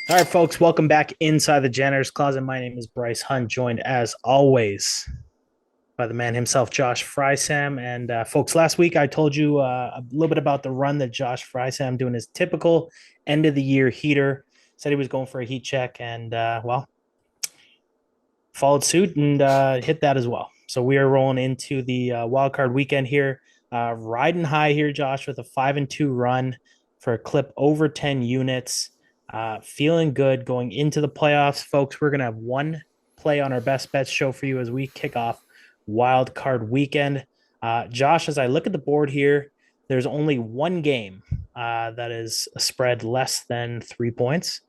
All right, folks, welcome back inside the Janitor's Closet. My name is Bryce Hunt, joined as always by the man himself, Josh Frey-Sam. And folks, last week I told you a little bit about the run that Josh Frey-Sam doing his typical end of the year heater. Said he was going for a heat check, and followed suit and hit that as well. So we are rolling into the wild card weekend here, riding high here, Josh, with a 5-2 run for a clip over 10 units. Feeling good going into the playoffs, folks. We're gonna have one play on our best bets show for you as we kick off wild card weekend. Josh, as I look at the board here, there's only one game that is a spread less than 3 points.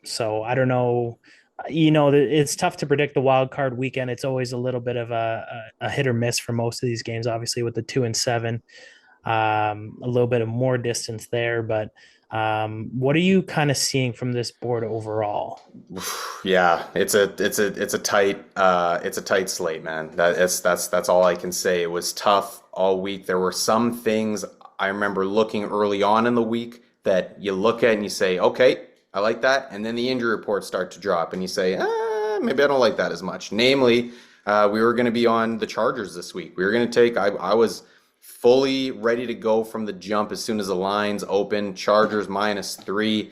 So I don't know. It's tough to predict the wild card weekend. It's always a little bit of a hit or miss for most of these games, obviously, with the 2 and 7. A little bit of more distance there, but what are you kind of seeing from this board overall? Yeah, it's a tight slate, man. That's all I can say. It was tough all week. There were some things I remember looking early on in the week that you look at and you say, okay, I like that, and then the injury reports start to drop, and you say, maybe I don't like that as much. Namely, we were going to be on the Chargers this week. We were going to take. I was fully ready to go from the jump as soon as the lines open. Chargers -3.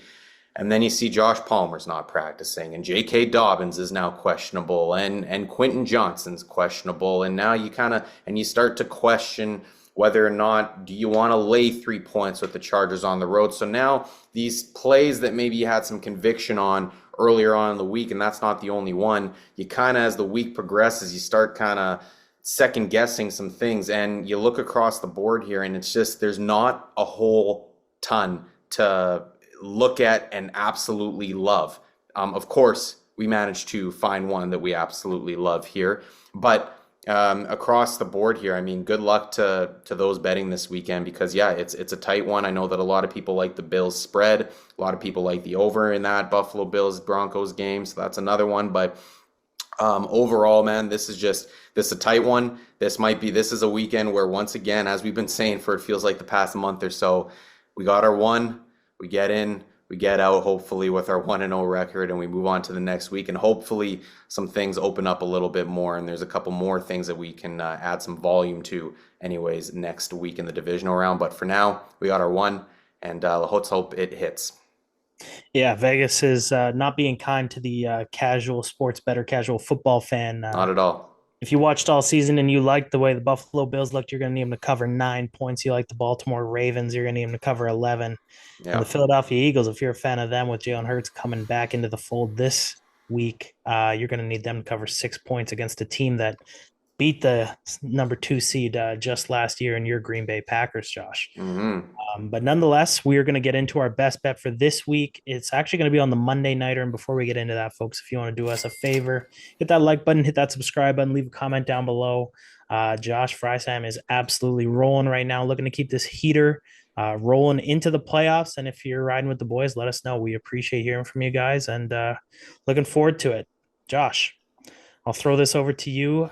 And then you see Josh Palmer's not practicing, and J.K. Dobbins is now questionable, and Quentin Johnston's questionable, and now you start to question whether or not do you want to lay 3 points with the Chargers on the road. So now these plays that maybe you had some conviction on earlier on in the week, and that's not the only one. You kind of, as the week progresses, you start kind of second guessing some things, and you look across the board here, and it's just there's not a whole ton to look at and absolutely love. Of course, we managed to find one that we absolutely love here, but across the board here, I mean, good luck to those betting this weekend because yeah, it's a tight one. I know that a lot of people like the Bills spread, a lot of people like the over in that Buffalo Bills Broncos game, so that's another one. But overall, man, this is a tight one. This is a weekend where once again, as we've been saying for it feels like the past month or so, we got our one. We get in, we get out, hopefully, with our 1-0 record, and we move on to the next week. And hopefully, some things open up a little bit more. And there's a couple more things that we can add some volume to, anyways, next week in the divisional round. But for now, we got our one, and let's hope it hits. Yeah, Vegas is not being kind to the casual sports better, casual football fan. Not at all. If you watched all season and you liked the way the Buffalo Bills looked, you're going to need them to cover 9 points. You like the Baltimore Ravens, you're going to need them to cover 11. And the Yeah. Philadelphia Eagles, if you're a fan of them with Jalen Hurts coming back into the fold this week, you're going to need them to cover 6 points against a team that beat the number 2 seed just last year in your Green Bay Packers, Josh. Hmm. But nonetheless, we are going to get into our best bet for this week. It's actually going to be on the Monday Nighter. And before we get into that, folks, if you want to do us a favor, hit that like button, hit that subscribe button, leave a comment down below. Josh Frey-Sam is absolutely rolling right now, looking to keep this heater rolling into the playoffs. And if you're riding with the boys, let us know. We appreciate hearing from you guys and looking forward to it. Josh, I'll throw this over to you.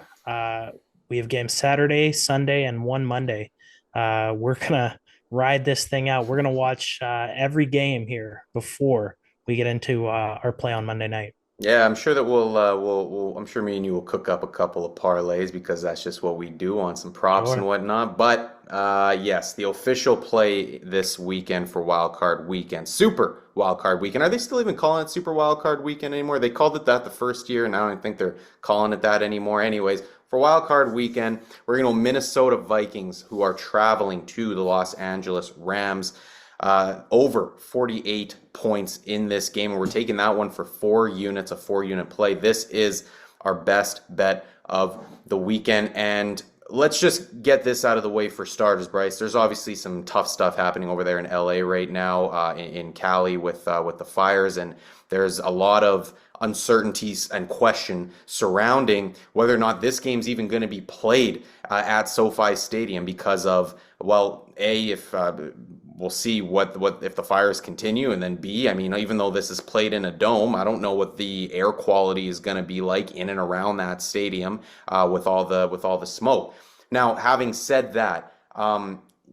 We have games Saturday, Sunday, and one Monday. We're going to ride this thing out. We're going to watch every game here before we get into our play on Monday night. Yeah, I'm sure that I'm sure me and you will cook up a couple of parlays because that's just what we do on some props and Sure. whatnot. But yes, the official play this weekend for Wild Card Weekend, Super Wild Card Weekend. Are they still even calling it Super Wild Card Weekend anymore? They called it that the first year, and I don't think they're calling it that anymore. Anyways, for Wild Card Weekend, we're going to Minnesota Vikings, who are traveling to the Los Angeles Rams. Over 48 points in this game, and we're taking that one for 4 units, a 4 unit play. This is our best bet of the weekend, and let's just get this out of the way for starters, Bryce. There's obviously some tough stuff happening over there in LA right now, in Cali with the fires, and there's a lot of uncertainties and question surrounding whether or not this game's even going to be played at SoFi Stadium because of, well, A, if we'll see what if the fires continue, and then B, I mean, even though this is played in a dome, I don't know what the air quality is going to be like in and around that stadium with all the smoke. Now, having said that,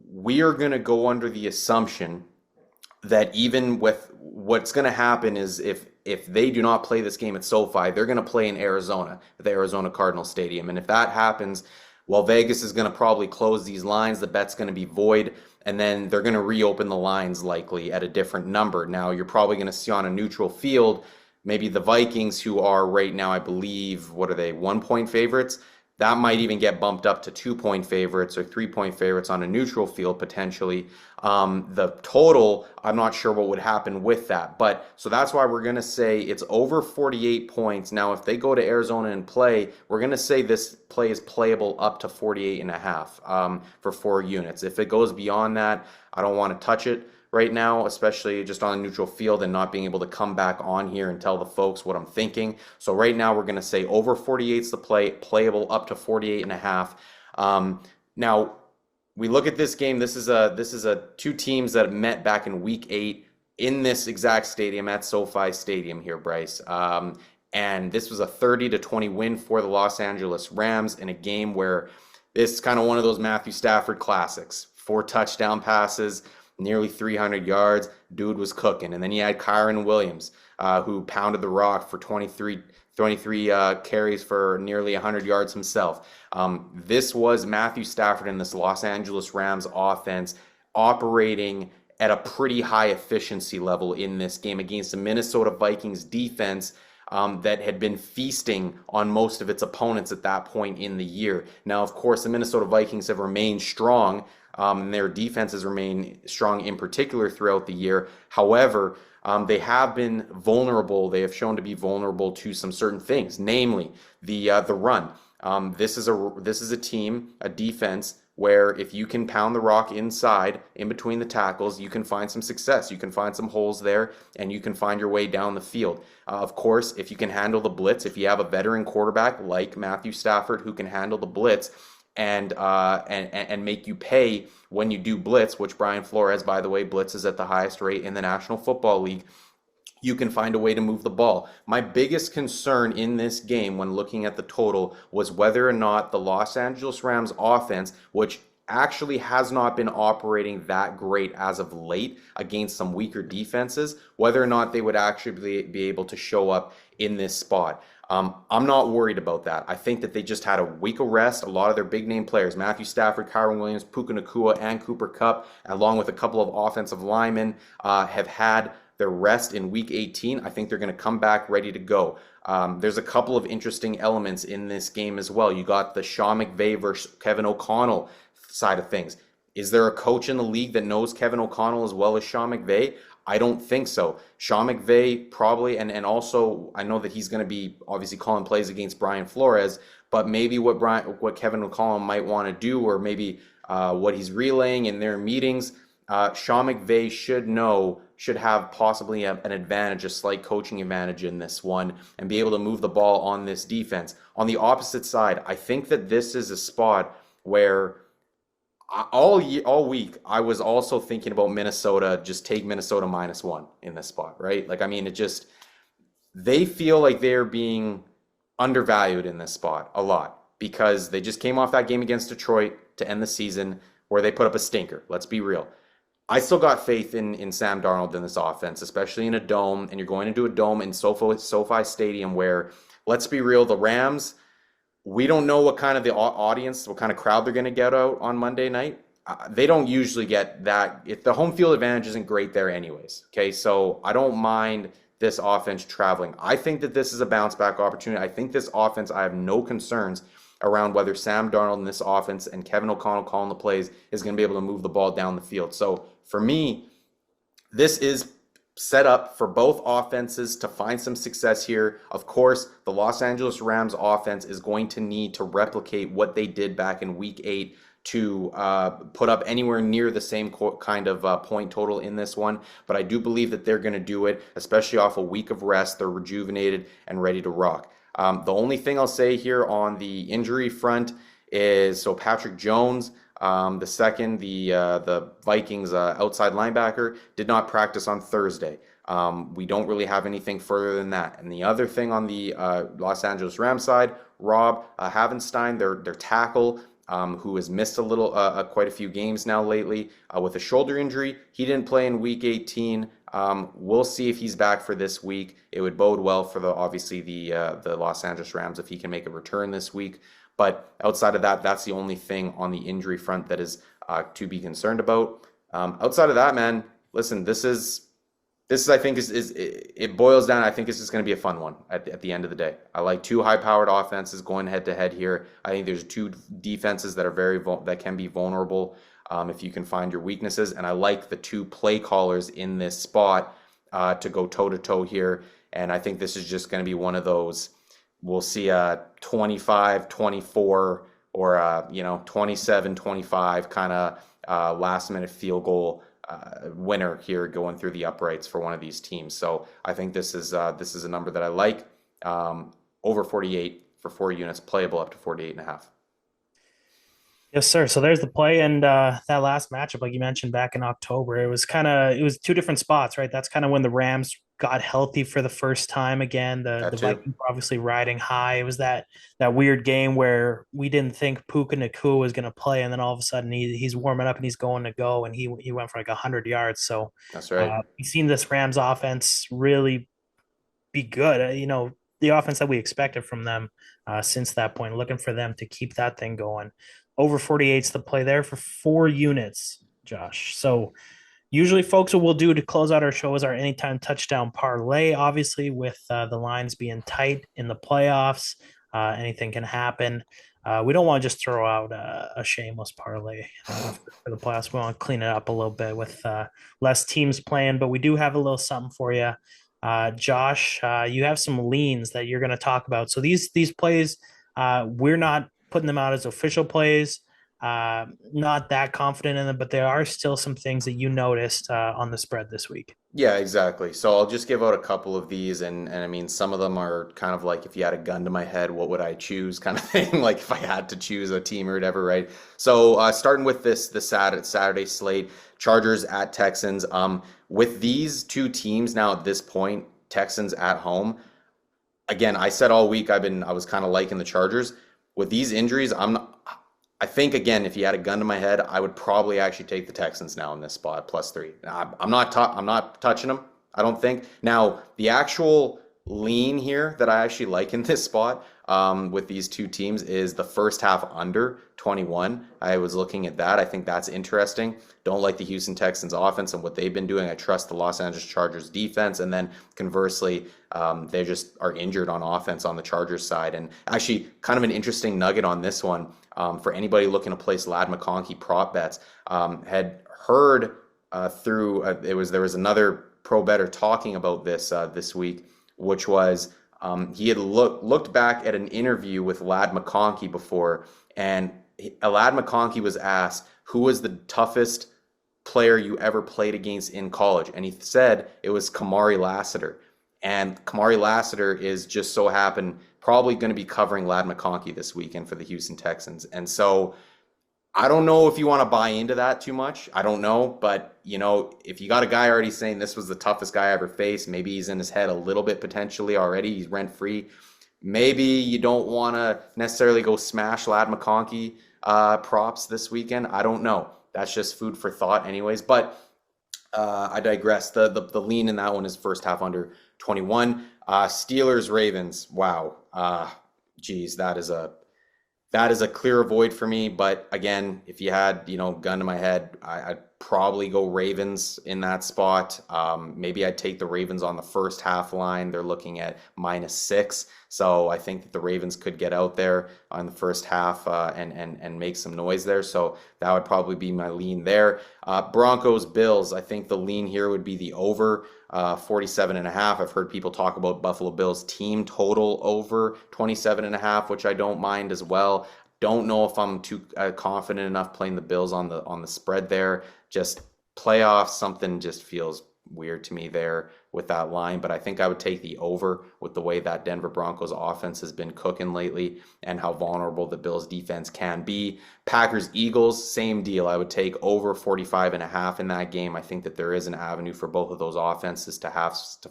we are going to go under the assumption that even with what's going to happen is if they do not play this game at SoFi, they're going to play in Arizona, at the Arizona Cardinal Stadium. And if that happens, well, Vegas is going to probably close these lines. The bet's going to be void, and then they're going to reopen the lines likely at a different number. Now, you're probably going to see on a neutral field, maybe the Vikings, who are right now, I believe, what are they, 1 point favorites? That might even get bumped up to 2 point favorites or 3 point favorites on a neutral field potentially. The total, I'm not sure what would happen with that. But so that's why we're going to say it's over 48 points. Now, if they go to Arizona and play, we're going to say this play is playable up to 48 and a half for 4 units. If it goes beyond that, I don't want to touch it right now, especially just on a neutral field and not being able to come back on here and tell the folks what I'm thinking. So right now we're going to say over 48 is the play, playable up to 48 and a half. Now we look at this game. This is a two teams that met back in week 8 in this exact stadium at SoFi Stadium here, Bryce. And this was a 30-20 win for the Los Angeles Rams in a game where it's kind of one of those Matthew Stafford classics. 4 touchdown passes, nearly 300 yards. Dude was cooking. And then you had Kyron Williams, who pounded the rock for 23 carries for nearly 100 yards himself. This was Matthew Stafford and this Los Angeles Rams offense operating at a pretty high efficiency level in this game against the Minnesota Vikings defense that had been feasting on most of its opponents at that point in the year. Now, of course, the Minnesota Vikings have remained strong, and their defenses remain strong in particular throughout the year. However, they have been vulnerable. They have shown to be vulnerable to some certain things, namely the run. This is a team, a defense where if you can pound the rock inside, in between the tackles, you can find some success. You can find some holes there, and you can find your way down the field. Of course, if you can handle the blitz, if you have a veteran quarterback like Matthew Stafford who can handle the blitz and make you pay when you do blitz, which Brian Flores, by the way, blitzes at the highest rate in the National Football League, you can find a way to move the ball. My biggest concern in this game when looking at the total was whether or not the Los Angeles Rams offense, which actually has not been operating that great as of late against some weaker defenses, whether or not they would actually be able to show up in this spot. I'm not worried about that. I think that they just had a week of rest. A lot of their big name players, Matthew Stafford, Kyron Williams, Puka Nacua, and Cooper Kupp, along with a couple of offensive linemen, have had their rest in week 18. I think they're going to come back ready to go. There's a couple of interesting elements in this game as well. You got the Sean McVay versus Kevin O'Connell side of things. Is there a coach in the league that knows Kevin O'Connell as well as Sean McVay? I don't think so. Sean McVay probably, and also I know that he's going to be obviously calling plays against Brian Flores, but maybe what Kevin O'Connell might want to do, or maybe what he's relaying in their meetings, Sean McVay should have possibly an advantage, a slight coaching advantage in this one, and be able to move the ball on this defense. On the opposite side, I think that this is a spot where all week I was also thinking about Minnesota. Just take Minnesota -1 in this spot, right? Like, I mean, they feel like they're being undervalued in this spot a lot because they just came off that game against Detroit to end the season where they put up a stinker. Let's be real. I still got faith in Sam Darnold in this offense, especially in a dome, and you're going into a dome in SoFi Stadium where, let's be real, the Rams, we don't know what kind of the audience, what kind of crowd they're going to get out on Monday night. They don't usually get that. If the home field advantage isn't great there anyways, okay? So I don't mind this offense traveling. I think that this is a bounce back opportunity. I think this offense, I have no concerns around whether Sam Darnold in this offense and Kevin O'Connell calling the plays is going to be able to move the ball down the field. So for me, this is set up for both offenses to find some success here. Of course, the Los Angeles Rams offense is going to need to replicate what they did back in week 8 to put up anywhere near the same kind of point total in this one. But I do believe that they're going to do it, especially off a week of rest. They're rejuvenated and ready to rock. The only thing I'll say here on the injury front is, so Patrick Jones, the Vikings outside linebacker, did not practice on Thursday. We don't really have anything further than that. And the other thing on the Los Angeles Rams side, Rob Havenstein, their tackle, who has missed quite a few games now lately with a shoulder injury. He didn't play in week 18. We'll see if he's back for this week. It would bode well for obviously the Los Angeles Rams if he can make a return this week. But outside of that, that's the only thing on the injury front that is to be concerned about. Outside of that, man, listen, this is I think is it boils down. I think this is going to be a fun one at the end of the day. I like two high-powered offenses going head to head here. I think there's two defenses that are that can be vulnerable if you can find your weaknesses, and I like the two play callers in this spot to go toe to toe here. And I think this is just going to be one of those. We'll see a 25-24 or a 27-25 kind of last minute field goal winner here going through the uprights for one of these teams. So I think this is a number that I like. Over 48 for 4 units, playable up to 48.5. Yes, sir. So there's the play, and that last matchup, like you mentioned back in October, it was two different spots, right? That's kind of when the Rams got healthy for the first time again. The That too. Vikings were obviously riding high. It was that weird game where we didn't think Puka Nacua was going to play, and then all of a sudden he's warming up and he's going to go, and he went for like 100 yards. So That's right. we've seen this Rams offense really be good. The offense that we expected from them since that point, looking for them to keep that thing going. Over 48's the play there for 4 units, Josh. So usually, folks, what we'll do to close out our show is our anytime touchdown parlay. Obviously, with the lines being tight in the playoffs, anything can happen. We don't want to just throw out a shameless parlay for the playoffs. We want to clean it up a little bit with less teams playing, but we do have a little something for you. Josh, you have some leans that you're going to talk about. So these plays, we're not putting them out as official plays. Not that confident in them, but there are still some things that you noticed on the spread this week. Yeah, exactly. So I'll just give out a couple of these, and I mean, some of them are kind of like if you had a gun to my head, what would I choose, kind of thing. Like if I had to choose a team or whatever, right? So starting with the Saturday slate, Chargers at Texans. With these two teams now at this point, Texans at home. Again, I said all week I was kind of liking the Chargers. With these injuries, I'm not. I think again, if you had a gun to my head, I would probably actually take the Texans now in this spot +3. I'm not touching them. I don't think. Now the actual lean here that I actually like in this spot with these two teams is the first half under 21. I was looking at that. I think that's interesting. Don't like the Houston Texans offense and what they've been doing. I trust the Los Angeles Chargers defense. And then conversely, they just are injured on offense on the Chargers side. And actually, kind of an interesting nugget on this one for anybody looking to place Ladd McConkey prop bets. Had heard there was another pro bettor talking about this week, which was he had looked back at an interview with Ladd McConkey before, and Ladd McConkey was asked who was the toughest player you ever played against in college, and he said it was Kamari Lassiter. And Kamari Lassiter is just so happened probably going to be covering Ladd McConkey this weekend for the Houston Texans. And so I don't know if you want to buy into that too much. I don't know. But, if you got a guy already saying this was the toughest guy I ever faced, maybe he's in his head a little bit potentially already. He's rent free. Maybe you don't want to necessarily go smash Ladd McConkey props this weekend. I don't know. That's just food for thought anyways. But I digress. The lean in that one is first half under 21. Steelers Ravens. Wow. Geez, that is a clear avoid for me. But again, if you had, gun to my head, I'd probably go Ravens in that spot. Maybe I'd take the Ravens on the first half line. They're looking at -6. So I think that the Ravens could get out there on the first half and make some noise there. So that would probably be my lean there. Broncos, Bills. I think the lean here would be the over 47.5. I've heard people talk about Buffalo Bills team total over 27.5, which I don't mind as well. Don't know if I'm too confident enough playing the Bills on the spread there. Just playoffs, something just feels weird to me there with that line, but I think I would take the over with the way that Denver Broncos offense has been cooking lately and how vulnerable the Bills defense can be. Packers Eagles, same deal. I would take over 45.5 in that game. I think that there is an avenue for both of those offenses to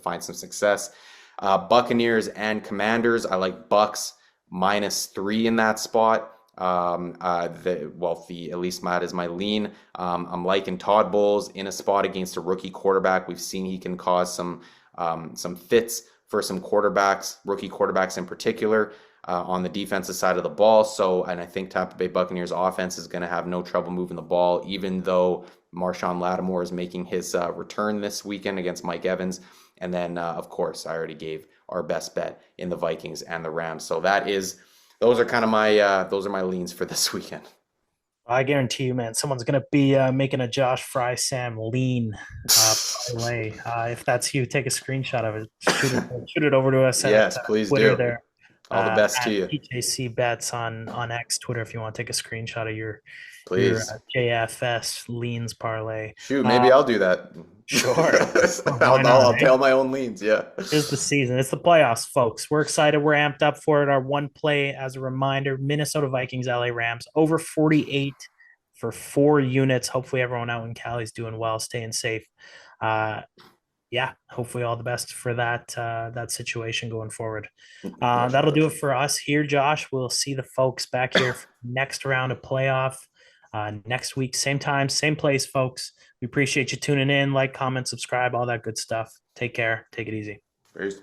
find some success. Buccaneers and Commanders, I like Bucks -3 in that spot. At least Matt is my lean. I'm liking Todd Bowles in a spot against a rookie quarterback. We've seen he can cause some fits for some quarterbacks, rookie quarterbacks in particular, on the defensive side of the ball. So, and I think Tampa Bay Buccaneers offense is going to have no trouble moving the ball, even though Marshawn Lattimore is making his return this weekend against Mike Evans. And then, of course, I already gave our best bet in the Vikings and the Rams. So those are kind of my leans for this weekend. I guarantee you, man, someone's gonna be making a Josh Frey-Sam lean parlay. If that's you, take a screenshot of it, shoot it over to us at Yes, please Twitter do. there, All the best to at you. TJC Bets on X Twitter if you want to take a screenshot of your Please. JFS leans parlay. Shoot, Uh, maybe I'll do that. sure, why I'll, not? I'll Eh? tail my own leans. Yeah. It's the season. It's the playoffs, folks. We're excited. We're amped up for it. Our one play, as a reminder, Minnesota Vikings, LA Rams, over 48 for 4 units. Hopefully, everyone out in Cali's doing well, staying safe. Uh, yeah, hopefully, all the best for that situation going forward. Much That'll do it appreciated. for us here, Josh. We'll see the folks back here for the next round of playoff next week, same time, same place, folks. We appreciate you tuning in. Like, comment, subscribe, all that good stuff. Take care. Take it easy. Peace.